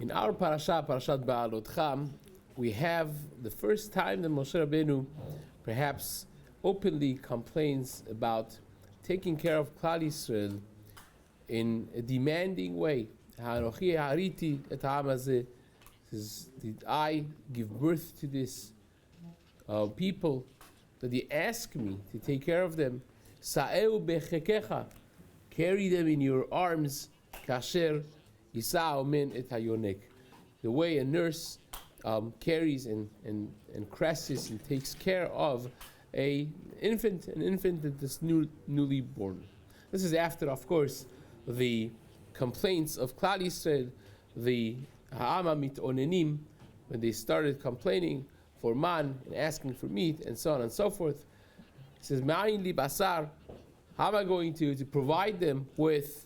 In our Parshat Behaalotecha, we have the first time that Moshe Rabbeinu perhaps openly complains about taking care of Klal Yisrael in a demanding way. Did I give birth to this people that they ask me to take care of them? Behaalotecha, carry them in your arms. Kasher the way a nurse carries and caresses and takes care of an infant that is newly born. This is after, of course, the complaints of Klal Yisrael, the ha'ama mitonenim, when they started complaining for man and asking for meat and so on and so forth. He says, "Ma'ayin li basar, how am I going to provide them with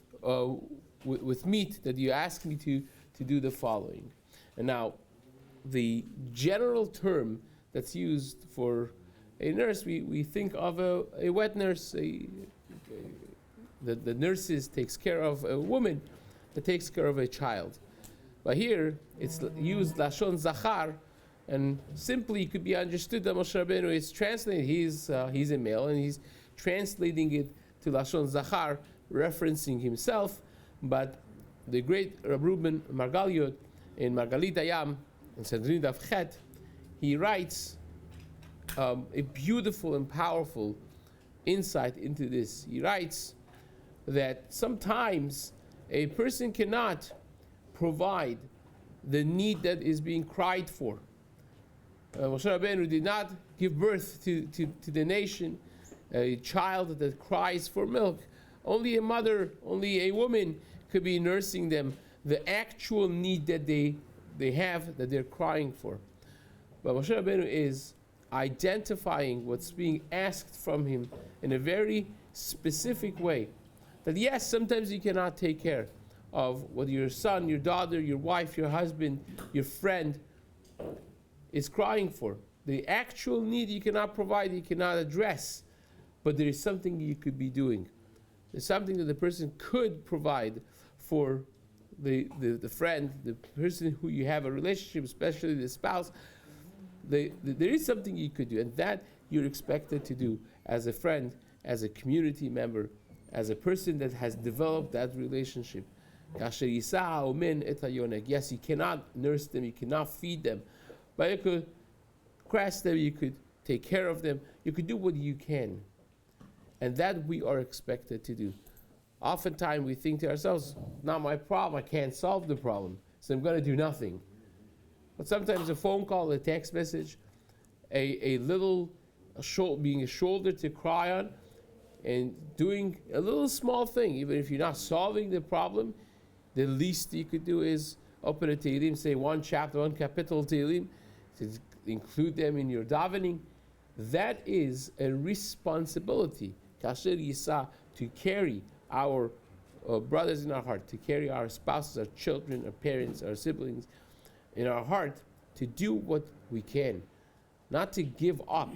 meat that you ask me to do the following?" And now, the general term that's used for a nurse, we think of a wet nurse. The nurses takes care of a woman that takes care of a child. But here, it's used lashon zachar, and simply could be understood that Moshe Rabbeinu is translating. He's a male, and he's translating it to lashon zachar, referencing himself. But the great Rabbi Reuben Margaliot in Margalit Hayam in Sanhedrin Daf Chet, he writes a beautiful and powerful insight into this. He writes that sometimes a person cannot provide the need that is being cried for. Moshe Rabbeinu did not give birth to the nation a child that cries for milk. Only a mother, only a woman could be nursing them the actual need that they have, that they're crying for. But Moshe Rabbeinu is identifying what's being asked from him in a very specific way. That yes, sometimes you cannot take care of what your son, your daughter, your wife, your husband, your friend is crying for. The actual need you cannot provide, you cannot address, but there is something you could be doing. There's something that the person could provide for the friend, the person who you have a relationship, especially the spouse. There is something you could do, and that you're expected to do as a friend, as a community member, as a person that has developed that relationship. Yes, you cannot nurse them, you cannot feed them, but you could caress them, you could take care of them, you could do what you can. And that we are expected to do. Oftentimes we think to ourselves, not my problem, I can't solve the problem, so I'm going to do nothing. But sometimes a phone call, a text message, being a shoulder to cry on, and doing a little small thing, even if you're not solving the problem, the least you could do is open a Tehillim, say one chapter, one capital Tehillim, to include them in your davening. That is a responsibility. Kasher Yisa, to carry our brothers in our heart, to carry our spouses, our children, our parents, our siblings in our heart, to do what we can. Not to give up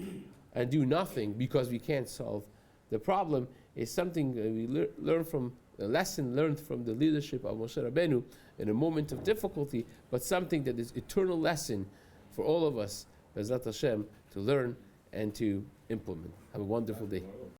and do nothing because we can't solve the problem. Is something we learn from, a lesson learned from the leadership of Moshe Rabbeinu in a moment of difficulty, but something that is eternal lesson for all of us, Bezrat Hashem, to learn and to implement. Have a wonderful day.